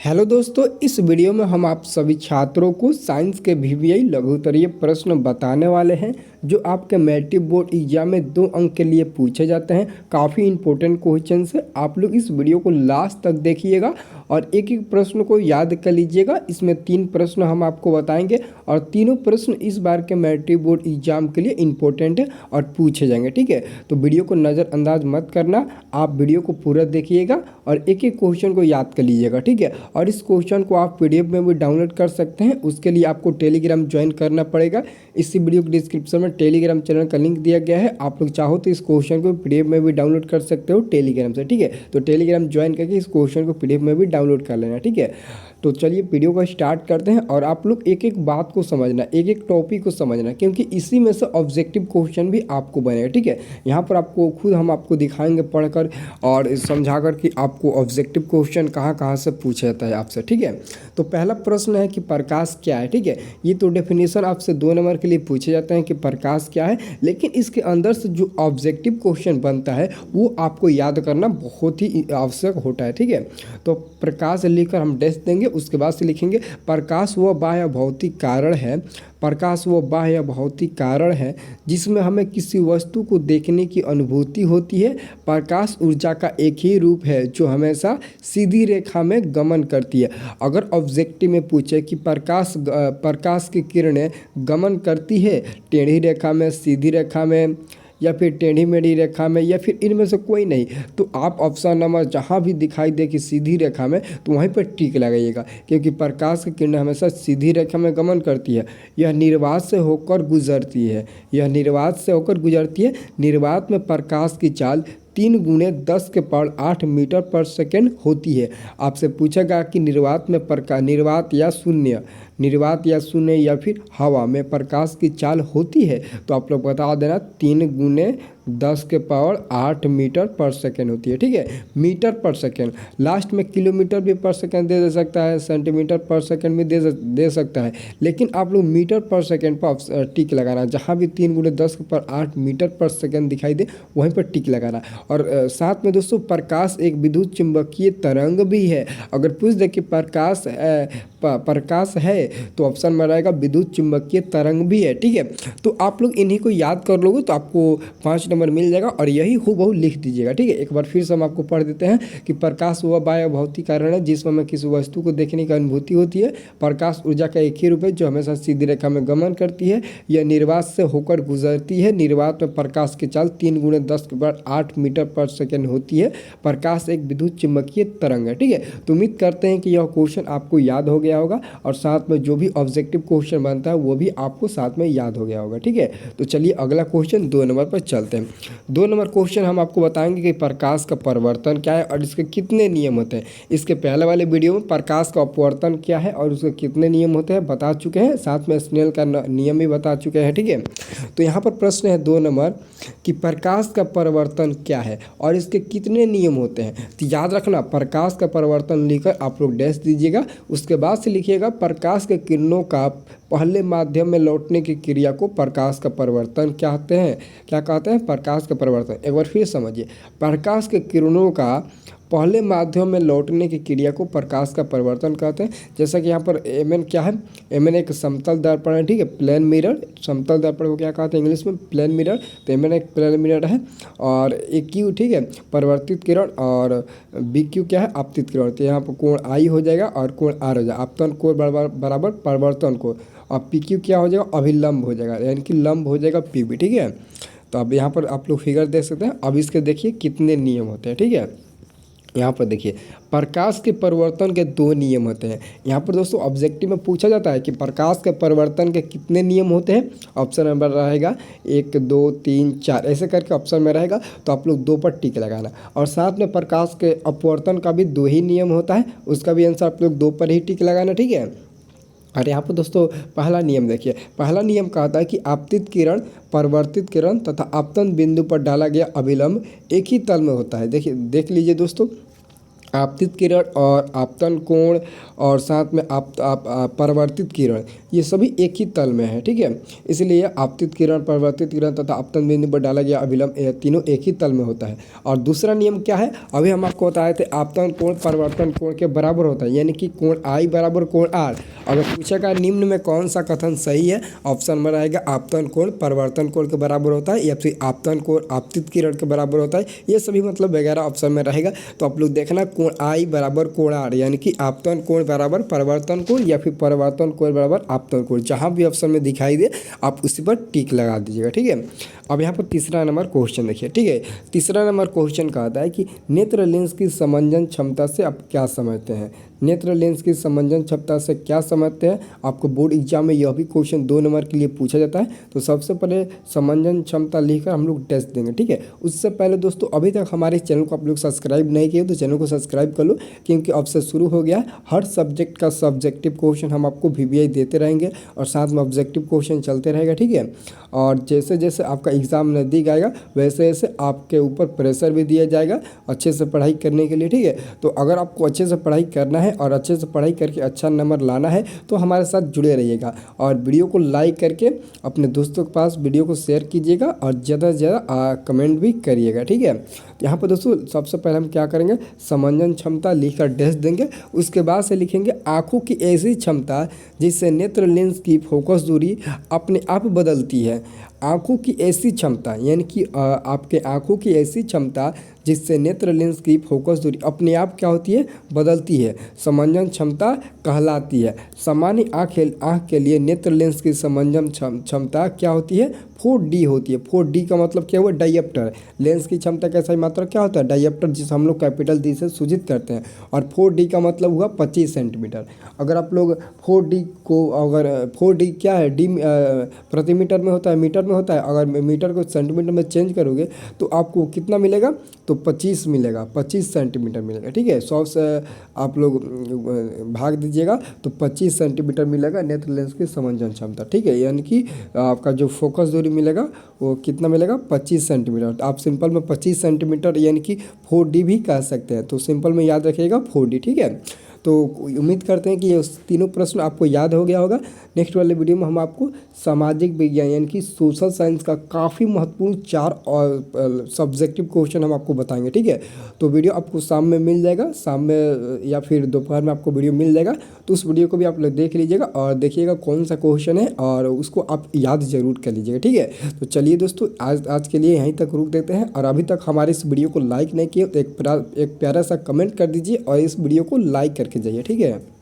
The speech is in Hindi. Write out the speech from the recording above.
हेलो दोस्तों, इस वीडियो में हम आप सभी छात्रों को साइंस के वीवीआई लघुत्तरीय प्रश्न बताने वाले हैं जो आपके मैट्रिक बोर्ड एग्जाम में 2 अंक के लिए पूछे जाते हैं। काफ़ी इंपॉर्टेंट क्वेश्चन है। आप लोग इस वीडियो को लास्ट तक देखिएगा और एक एक प्रश्न को याद कर लीजिएगा। इसमें 3 प्रश्न हम आपको बताएंगे और तीनों प्रश्न इस बार के मैट्रिक बोर्ड एग्जाम के लिए इंपॉर्टेंट है और पूछे जाएंगे। ठीक है, तो वीडियो को नज़रअंदाज मत करना, आप वीडियो को पूरा देखिएगा और एक एक क्वेश्चन को याद कर लीजिएगा। ठीक है, और इस क्वेश्चन को आप पीडीएफ में भी डाउनलोड कर सकते हैं। उसके लिए आपको टेलीग्राम ज्वाइन करना पड़ेगा। इसी वीडियो के डिस्क्रिप्शन में टेलीग्राम चैनल का लिंक दिया गया है। आप लोग चाहो तो इस क्वेश्चन को पीडीएफ में भी डाउनलोड कर सकते हो टेलीग्राम से। ठीक है, तो टेलीग्राम ज्वाइन करके इस क्वेश्चन को पीडीएफ में भी डाउनलोड कर लेना। ठीक है, तो चलिए वीडियो को स्टार्ट करते हैं और आप लोग एक एक बात को समझना, एक एक टॉपिक को समझना, क्योंकि इसी में से ऑब्जेक्टिव क्वेश्चन भी आपको बनेगा। ठीक है, यहाँ पर आपको खुद हम आपको दिखाएंगे पढ़कर और समझाकर कि आपको ऑब्जेक्टिव क्वेश्चन कहाँ कहाँ से पूछा जाता है आपसे। ठीक है, तो पहला प्रश्न है कि प्रकाश क्या है। ठीक है, ये तो डेफिनेशन आपसे 2 नंबर के लिए पूछे जाते हैं कि प्रकाश क्या है, लेकिन इसके अंदर से जो ऑब्जेक्टिव क्वेश्चन बनता है वो आपको याद करना बहुत ही आवश्यक होता है। ठीक है, तो प्रकाश लिखकर हम डैश देंगे, उसके बाद से लिखेंगे प्रकाश वह बाह्य भौतिक कारण है। प्रकाश वह बाह्य भौतिक कारण है जिसमें हमें किसी वस्तु को देखने की अनुभूति होती है। प्रकाश ऊर्जा का एक ही रूप है जो हमेशा सीधी रेखा में गमन करती है। अगर ऑब्जेक्टिव में पूछे कि प्रकाश की किरणें गमन करती है टेढ़ी रेखा में, सीधी रेखा में या फिर टेढ़ी मेढ़ी रेखा में या फिर इनमें से कोई नहीं, तो आप ऑप्शन नंबर जहाँ भी दिखाई दे कि सीधी रेखा में, तो वहीं पर टिक लगाइएगा, क्योंकि प्रकाश की किरणें हमेशा सीधी रेखा में गमन करती है। यह निर्वात से होकर गुजरती है। यह निर्वात से होकर गुजरती है। निर्वात में प्रकाश की चाल 3 × 10⁸ मीटर पर सेकेंड होती है। आपसे पूछेगा कि निर्वात में निर्वात या शून्य या फिर हवा में प्रकाश की चाल होती है, तो आप लोग बता देना 3 × 10⁸ मीटर पर सेकेंड होती है। ठीक है, मीटर पर सेकेंड, लास्ट में किलोमीटर भी पर सेकेंड दे सकता है, सेंटीमीटर पर सेकेंड भी दे सकता है, लेकिन आप लोग मीटर पर सेकेंड पर टिक लगाना। जहाँ भी 3 × 10⁸ मीटर पर सेकेंड दिखाई दे वहीं पर टिक लगाना। और साथ में दोस्तों प्रकाश एक विद्युत चुंबकीय तरंग भी है। अगर पूछ दे कि प्रकाश है तो ऑप्शन में रहेगा विद्युत चुंबकीय तरंग भी है। ठीक है, तो आप लोग इन्हीं को याद कर लोगे तो आपको 5 नंबर मिल जाएगा और यही हूबहू लिख दीजिएगा। ठीक है, एक बार फिर से हम आपको पढ़ देते हैं कि प्रकाश वह बाह्य भौतिक कारण है जिसमें हमें किसी वस्तु को देखने की अनुभूति होती है। प्रकाश ऊर्जा का एक ही रूप है जो हमेशा सीधी रेखा में गमन करती है। यह निर्वात से होकर गुजरती है। निर्वात में प्रकाश की चाल 3 × 10⁸ मीटर पर सेकेंड होती है। प्रकाश एक विद्युत चुंबकीय तरंग है। ठीक है, तो उम्मीद करते हैं कि यह क्वेश्चन आपको याद हो गया होगा और साथ में जो भी ऑब्जेक्टिव क्वेश्चन बनता है वो भी आपको साथ में याद हो गया होगा। ठीक है, तो चलिए अगला क्वेश्चन 2 नंबर पर चलते हैं। 2 नंबर क्वेश्चन हम आपको बताएंगे कि प्रकाश का परिवर्तन क्या है और इसके कितने नियम होते हैं। इसके पहले वाले वीडियो में प्रकाश का अपवर्तन क्या है और उसके कितने नियम होते हैं बता चुके हैं, साथ में स्नेल का नियम भी बता चुके हैं। ठीक है, तो यहाँ पर प्रश्न है 2 नंबर कि प्रकाश का परिवर्तन क्या है और इसके कितने नियम होते हैं। तो याद रखना, प्रकाश का परिवर्तन लिखकर आप लोग डैश दीजिएगा, उसके बाद से लिखिएगा प्रकाश के किरणों का पहले माध्यम में लौटने की क्रिया को प्रकाश का परिवर्तन क्या कहते हैं प्रकाश का परिवर्तन। एक बार फिर समझिए, प्रकाश के किरणों का पहले माध्यम में लौटने की क्रिया को प्रकाश का परिवर्तन कहते हैं। जैसा कि यहाँ पर एमएन क्या है, एमएन एक समतल दर्पण है। ठीक है, प्लेन मिरर, समतल दर्पण को क्या कहते हैं इंग्लिश में, प्लेन मिरर। तो एमएन एक प्लेन मिरर है और एक क्यू, ठीक है, परिवर्तित किरण, और बी क्यू क्या है, आपतित किरण। तो यहाँ पर कोण आई हो जाएगा और कोण आर हो जाएगा। आपतन कोण बराबर परिवर्तन कोण, और पी क्यू क्या हो जाएगा, अभिलंब हो जाएगा, यानी कि लंब हो जाएगा पी बी। ठीक है, तो अब यहाँ पर आप लोग फिगर देख सकते हैं। अब इसके देखिए कितने नियम होते हैं। ठीक है, यहाँ पर देखिए प्रकाश के परिवर्तन के 2 नियम होते हैं। यहाँ पर दोस्तों ऑब्जेक्टिव में पूछा जाता है कि प्रकाश के परिवर्तन के कितने नियम होते हैं। ऑप्शन नंबर रहेगा 1 2 3 4, ऐसे करके ऑप्शन में रहेगा, तो आप लोग 2 पर टिक लगाना। और साथ में प्रकाश के अपवर्तन का भी 2 ही नियम होता है, उसका भी आंसर आप लोग 2 पर ही टिक लगाना। ठीक है, और यहाँ पर दोस्तों पहला नियम देखिए, पहला नियम कहता है कि आपतित किरण, परिवर्तित किरण तथा आपतन बिंदु पर डाला गया अभिलंब एक ही तल में होता है। देखिए, देख लीजिए दोस्तों, आपतित किरण और आपतन कोण और साथ में परावर्तित किरण, ये सभी एक ही तल में है, ठीक है। इसलिए आपतित किरण, परावर्तित किरण तथा आपतन बिंदु पर डाला गया अभिलंब, ये तीनों एक ही तल में होता है। और दूसरा नियम क्या है, अभी हम आपको बताए थे, आपतन कोण परावर्तन कोण के बराबर होता है, यानी कि कोण आई बराबर कोण आर। अगर पूछेगा निम्न में कौन सा कथन सही है, ऑप्शन में रहेगा आपतन कोण परावर्तन कोण के बराबर होता है, या फिर आपतन कोण आपतित किरण के बराबर होता है, ये सभी मतलब वगैरह ऑप्शन में रहेगा। तो आप लोग देखना कोण आई बराबर कोण आर, यानी कि आपतन कोण बराबर परावर्तन कोण या फिर परावर्तन कोण बराबर आपतन कोण, जहाँ भी ऑप्शन में दिखाई दे आप उसी पर टिक लगा दीजिएगा, ठीक है। अब यहाँ पर तीसरा नंबर क्वेश्चन देखिए, ठीक है। तीसरा नंबर क्वेश्चन कहता है कि नेत्र लेंस की समंजन क्षमता से आप क्या समझते हैं। नेत्र लेंस की समंजन क्षमता से क्या समझते हैं, आपको बोर्ड एग्जाम में यह भी क्वेश्चन 2 नंबर के लिए पूछा जाता है। तो सबसे पहले समंजन क्षमता लिखकर हम लोग टेस्ट देंगे, ठीक है। उससे पहले दोस्तों अभी तक हमारे चैनल को आप लोग सब्सक्राइब नहीं किए तो चैनल को सब्सक्राइब कर लो, क्योंकि अब से शुरू हो गया हर सब्जेक्ट का सब्जेक्टिव क्वेश्चन हम आपको VBI देते रहेंगे और साथ में ऑब्जेक्टिव क्वेश्चन चलते रहेगा, ठीक है। और जैसे जैसे आपका एग्ज़ाम नज़दीक आएगा वैसे वैसे आपके ऊपर प्रेशर भी दिया जाएगा अच्छे से पढ़ाई करने के लिए, ठीक है। तो अगर आपको अच्छे से पढ़ाई करना है और अच्छे से पढ़ाई करके अच्छा नंबर लाना है तो हमारे साथ जुड़े रहिएगा और वीडियो को लाइक करके अपने दोस्तों के पास वीडियो को शेयर कीजिएगा और ज़्यादा से ज़्यादा कमेंट भी करिएगा, ठीक है। यहाँ पर दोस्तों सबसे पहले हम क्या करेंगे, समंजन क्षमता लिखकर डैश देंगे। उसके बाद से लिखेंगे आँखों की ऐसी क्षमता जिससे नेत्र लेंस की फोकस दूरी अपने आप बदलती है। आँखों की ऐसी क्षमता, यानी कि आपके आँखों की ऐसी क्षमता जिससे नेत्र लेंस की फोकस दूरी अपने आप क्या होती है, बदलती है, समंजन क्षमता कहलाती है। सामान्य आँख के लिए नेत्र लेंस की समंजन क्षमता क्या होती है, 4D होती है। 4D का मतलब क्या हुआ, डायप्टर। लेंस की क्षमता का सही मात्रा क्या होता है, डायप्टर, जिसे हम लोग कैपिटल D से सूचित करते हैं। और 4D का मतलब हुआ 25 सेंटीमीटर। अगर आप लोग 4D को, अगर 4D क्या है, D प्रति मीटर में होता है, मीटर में होता है, अगर मीटर को सेंटीमीटर में चेंज करोगे तो आपको कितना मिलेगा, तो 25 मिलेगा, 25 सेंटीमीटर मिलेगा, ठीक है। 100 से आप लोग भाग दीजिएगा तो 25 सेंटीमीटर मिलेगा नेत्र लेंस की समंजन क्षमता, ठीक है। यानी कि आपका जो फोकस दूरी मिलेगा वो कितना मिलेगा, 25 सेंटीमीटर। तो आप सिंपल में 25 सेंटीमीटर यानी कि 4D भी कह सकते हैं, तो सिंपल में याद रखिएगा 4D, ठीक है। तो उम्मीद करते हैं कि ये तीनों प्रश्न आपको याद हो गया होगा। नेक्स्ट वाले वीडियो में हम आपको सामाजिक विज्ञान यानी कि सोशल साइंस का काफ़ी महत्वपूर्ण 4 और सब्जेक्टिव क्वेश्चन हम आपको बताएंगे, ठीक है। तो वीडियो आपको शाम में मिल जाएगा, शाम में या फिर दोपहर में आपको वीडियो मिल जाएगा। तो उस वीडियो को भी आप लोग देख लीजिएगा और देखिएगा कौन सा क्वेश्चन है और उसको आप याद ज़रूर कर लीजिएगा, ठीक है। तो चलिए दोस्तों आज के लिए यहीं तक रुक देते हैं, और अभी तक हमारे इस वीडियो को लाइक नहीं किए तो एक प्यारा सा कमेंट कर दीजिए और इस वीडियो को लाइक करके जाइए, ठीक है।